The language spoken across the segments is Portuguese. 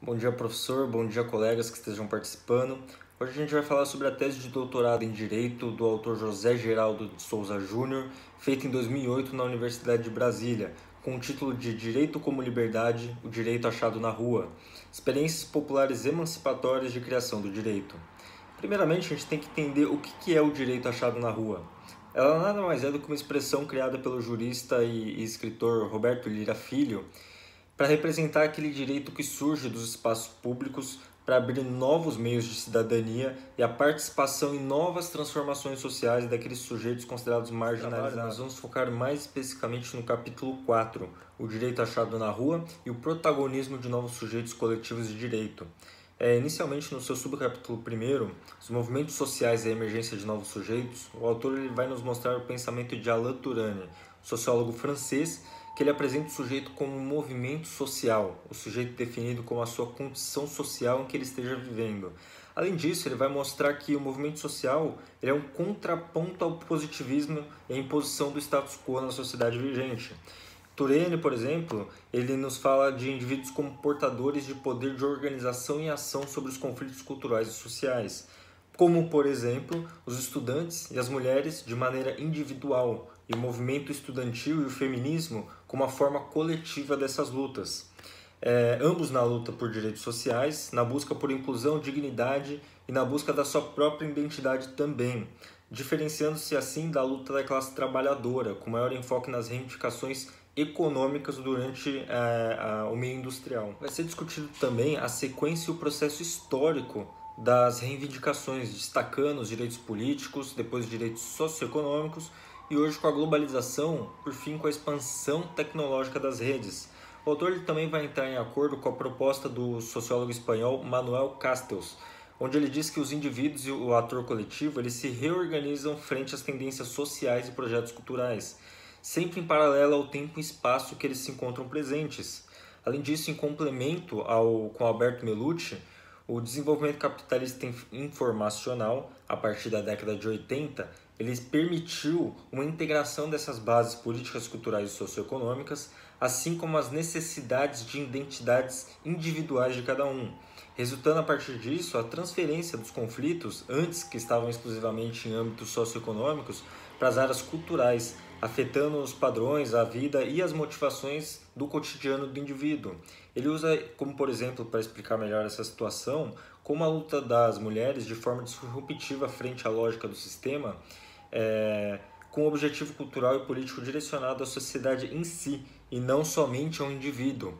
Bom dia, professor. Bom dia, colegas que estejam participando. Hoje a gente vai falar sobre a tese de doutorado em Direito do autor José Geraldo de Souza Júnior, feita em 2008 na Universidade de Brasília, com o título de Direito como Liberdade, o Direito Achado na Rua, experiências populares emancipatórias de criação do direito. Primeiramente, a gente tem que entender o que é o direito achado na rua. Ela nada mais é do que uma expressão criada pelo jurista e escritor Roberto Lira Filho, para representar aquele direito que surge dos espaços públicos para abrir novos meios de cidadania e a participação em novas transformações sociais daqueles sujeitos considerados marginalizados. Nós vamos focar mais especificamente no capítulo 4, o direito achado na rua e o protagonismo de novos sujeitos coletivos de direito. Inicialmente, no seu subcapítulo 1, os movimentos sociais e a emergência de novos sujeitos, o autor vai nos mostrar o pensamento de Alain Touraine, sociólogo francês, que ele apresenta o sujeito como um movimento social, o sujeito definido como a sua condição social em que ele esteja vivendo. Além disso, ele vai mostrar que o movimento social ele é um contraponto ao positivismo e à imposição do status quo na sociedade vigente. Touraine, por exemplo, ele nos fala de indivíduos como portadores de poder de organização e ação sobre os conflitos culturais e sociais, como, por exemplo, os estudantes e as mulheres de maneira individual, e o movimento estudantil e o feminismo como a forma coletiva dessas lutas. Ambos na luta por direitos sociais, na busca por inclusão, dignidade e na busca da sua própria identidade também, diferenciando-se assim da luta da classe trabalhadora, com maior enfoque nas reivindicações econômicas durante o meio industrial. Vai ser discutido também a sequência e o processo histórico das reivindicações, destacando os direitos políticos, depois os direitos socioeconômicos e hoje com a globalização, por fim com a expansão tecnológica das redes. O autor ele também vai entrar em acordo com a proposta do sociólogo espanhol Manuel Castells, onde ele diz que os indivíduos e o ator coletivo eles se reorganizam frente às tendências sociais e projetos culturais, sempre em paralelo ao tempo e espaço que eles se encontram presentes. Além disso, em complemento com Alberto Melucci, o desenvolvimento capitalista informacional, a partir da década de 80, ele permitiu uma integração dessas bases políticas, culturais e socioeconômicas, assim como as necessidades de identidades individuais de cada um, resultando a partir disso a transferência dos conflitos, antes que estavam exclusivamente em âmbitos socioeconômicos, para as áreas culturais, afetando os padrões, a vida e as motivações do cotidiano do indivíduo. Ele usa como, por exemplo, para explicar melhor essa situação, como a luta das mulheres de forma disruptiva frente à lógica do sistema, com um objetivo cultural e político direcionado à sociedade em si e não somente ao indivíduo,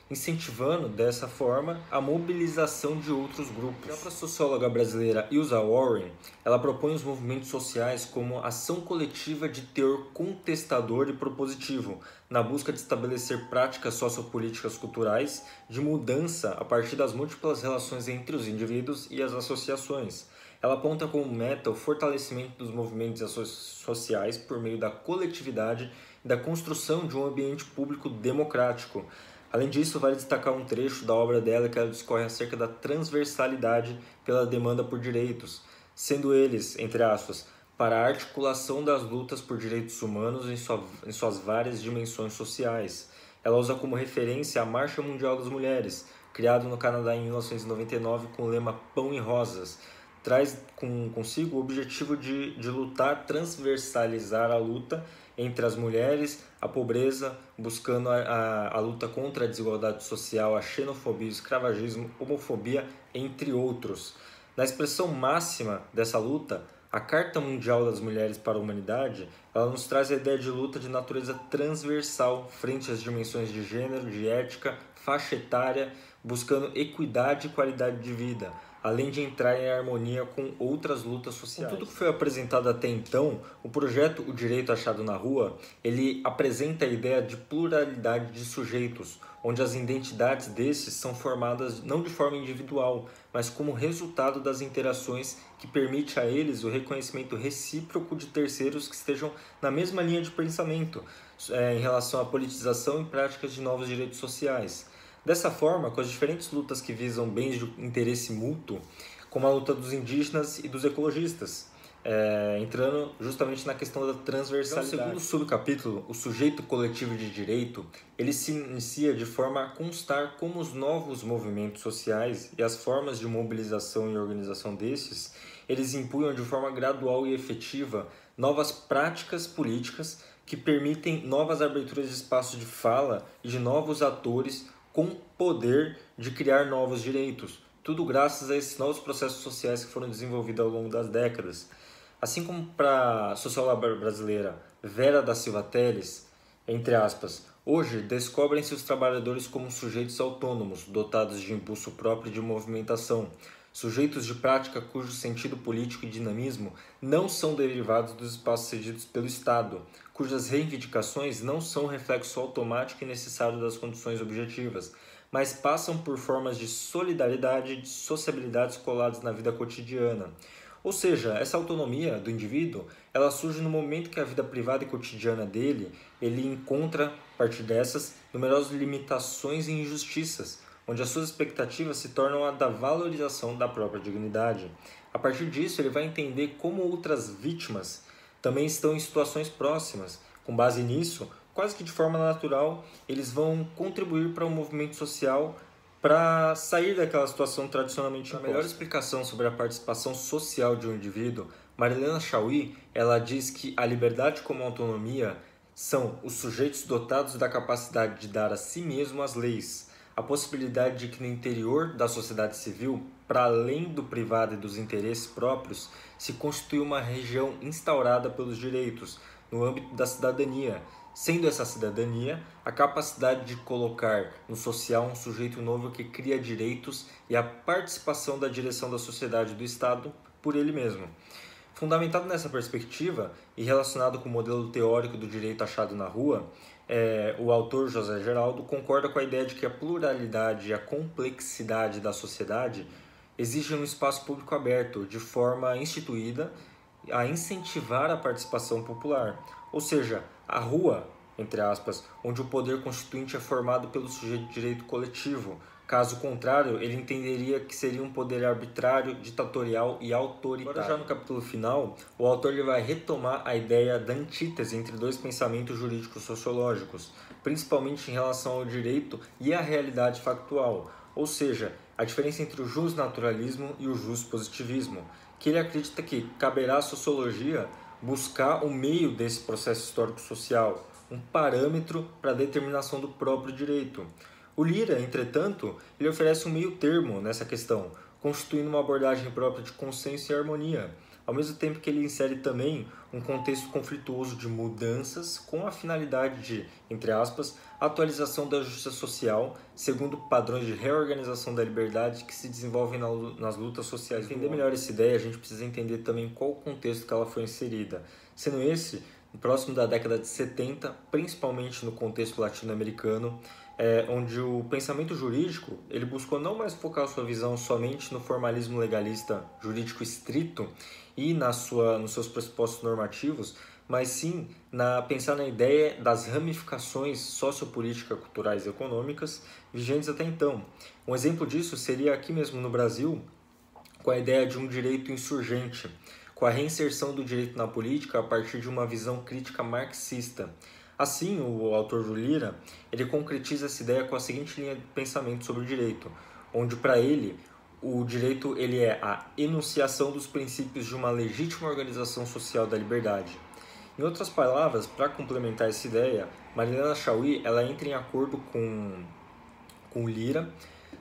incentivando dessa forma a mobilização de outros grupos. A própria socióloga brasileira Ilza Warren, ela propõe os movimentos sociais como ação coletiva de teor contestador e propositivo, na busca de estabelecer práticas sociopolíticas culturais de mudança a partir das múltiplas relações entre os indivíduos e as associações. Ela aponta como meta o fortalecimento dos movimentos sociais por meio da coletividade e da construção de um ambiente público democrático. Além disso, vale destacar um trecho da obra dela que ela discorre acerca da transversalidade pela demanda por direitos, sendo eles, entre aspas, para a articulação das lutas por direitos humanos em suas várias dimensões sociais. Ela usa como referência a Marcha Mundial das Mulheres, criado no Canadá em 1999 com o lema Pão e Rosas. Traz consigo o objetivo de lutar, transversalizar a luta entre as mulheres, a pobreza, buscando a luta contra a desigualdade social, a xenofobia, o escravagismo, homofobia, entre outros. Na expressão máxima dessa luta, a Carta Mundial das Mulheres para a Humanidade, ela nos traz a ideia de luta de natureza transversal frente às dimensões de gênero, de ética, faixa etária, buscando equidade e qualidade de vida, além de entrar em harmonia com outras lutas sociais. Com tudo que foi apresentado até então, o projeto O Direito Achado na Rua, ele apresenta a ideia de pluralidade de sujeitos, onde as identidades desses são formadas não de forma individual, mas como resultado das interações que permite a eles o reconhecimento recíproco de terceiros que estejam na mesma linha de pensamento em relação à politização e práticas de novos direitos sociais. Dessa forma, com as diferentes lutas que visam bens de interesse mútuo, como a luta dos indígenas e dos ecologistas, entrando justamente na questão da transversalidade. No segundo subcapítulo, o sujeito coletivo de direito, ele se inicia de forma a constar como os novos movimentos sociais e as formas de mobilização e organização desses, eles impunham de forma gradual e efetiva novas práticas políticas que permitem novas aberturas de espaço de fala e de novos atores com poder de criar novos direitos. Tudo graças a esses novos processos sociais que foram desenvolvidos ao longo das décadas. Assim como para a socióloga brasileira Vera da Silva Telles, entre aspas, hoje descobrem-se os trabalhadores como sujeitos autônomos, dotados de impulso próprio de movimentação, sujeitos de prática cujo sentido político e dinamismo não são derivados dos espaços cedidos pelo Estado, cujas reivindicações não são reflexo automático e necessário das condições objetivas, mas passam por formas de solidariedade e de sociabilidades coladas na vida cotidiana. Ou seja, essa autonomia do indivíduo, ela surge no momento que a vida privada e cotidiana dele, ele encontra, a partir dessas, numerosas limitações e injustiças, onde as suas expectativas se tornam a da valorização da própria dignidade. A partir disso, ele vai entender como outras vítimas também estão em situações próximas. Com base nisso, quase que de forma natural, eles vão contribuir para o movimento social para sair daquela situação tradicionalmente imposta. A melhor explicação sobre a participação social de um indivíduo, Marilena Chaui, ela diz que a liberdade como autonomia são os sujeitos dotados da capacidade de dar a si mesmo as leis, a possibilidade de que no interior da sociedade civil, para além do privado e dos interesses próprios, se constitui uma região instaurada pelos direitos, no âmbito da cidadania, sendo essa cidadania a capacidade de colocar no social um sujeito novo que cria direitos e a participação da direção da sociedade e do Estado por ele mesmo. Fundamentado nessa perspectiva e relacionado com o modelo teórico do direito achado na rua, o autor José Geraldo concorda com a ideia de que a pluralidade e a complexidade da sociedade exigem um espaço público aberto, de forma instituída a incentivar a participação popular, ou seja, a rua, entre aspas, onde o poder constituinte é formado pelo sujeito de direito coletivo. Caso contrário, ele entenderia que seria um poder arbitrário, ditatorial e autoritário. Agora, já no capítulo final, o autor ele vai retomar a ideia da antítese entre dois pensamentos jurídicos sociológicos, principalmente em relação ao direito e à realidade factual, ou seja, a diferença entre o justnaturalismo e o justpositivismo, que ele acredita que caberá à sociologia buscar o meio desse processo histórico-social, um parâmetro para a determinação do próprio direito. O Lira, entretanto, ele oferece um meio termo nessa questão, constituindo uma abordagem própria de consenso e harmonia, ao mesmo tempo que ele insere também um contexto conflituoso de mudanças com a finalidade de, entre aspas, atualização da justiça social, segundo padrões de reorganização da liberdade que se desenvolvem nas lutas sociais. Para entender melhor essa ideia, a gente precisa entender também qual o contexto que ela foi inserida, sendo esse próximo da década de 70, principalmente no contexto latino-americano, onde o pensamento jurídico ele buscou não mais focar sua visão somente no formalismo legalista jurídico estrito e nos seus pressupostos normativos, mas sim pensar na ideia das ramificações sociopolíticas, culturais e econômicas vigentes até então. Um exemplo disso seria aqui mesmo no Brasil, com a ideia de um direito insurgente, com a reinserção do direito na política a partir de uma visão crítica marxista. Assim, o autor Lira, ele concretiza essa ideia com a seguinte linha de pensamento sobre o direito, onde para ele o direito ele é a enunciação dos princípios de uma legítima organização social da liberdade. Em outras palavras, para complementar essa ideia, Marilena Chaui ela entra em acordo com Lira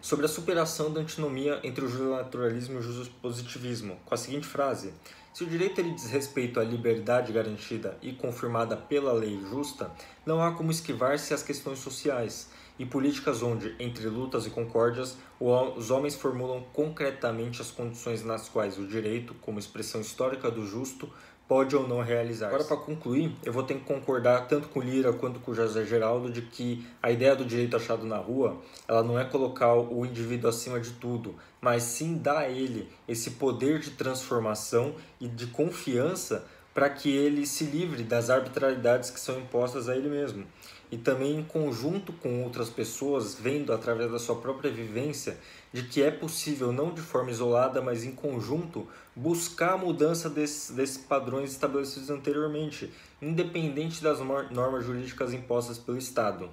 sobre a superação da antinomia entre o justnaturalismo e o justpositivismo, com a seguinte frase: se o direito ele diz respeito à liberdade garantida e confirmada pela lei justa, não há como esquivar-se às questões sociais e políticas onde, entre lutas e concórdias, os homens formulam concretamente as condições nas quais o direito, como expressão histórica do justo, pode ou não realizar. Agora, para concluir, eu vou ter que concordar tanto com Lira quanto com José Geraldo de que a ideia do direito achado na rua, ela não é colocar o indivíduo acima de tudo, mas sim dar a ele esse poder de transformação e de confiança para que ele se livre das arbitrariedades que são impostas a ele mesmo. e também em conjunto com outras pessoas, vendo através da sua própria vivência de que é possível, não de forma isolada, mas em conjunto, buscar a mudança desses padrões estabelecidos anteriormente, independente das normas jurídicas impostas pelo Estado.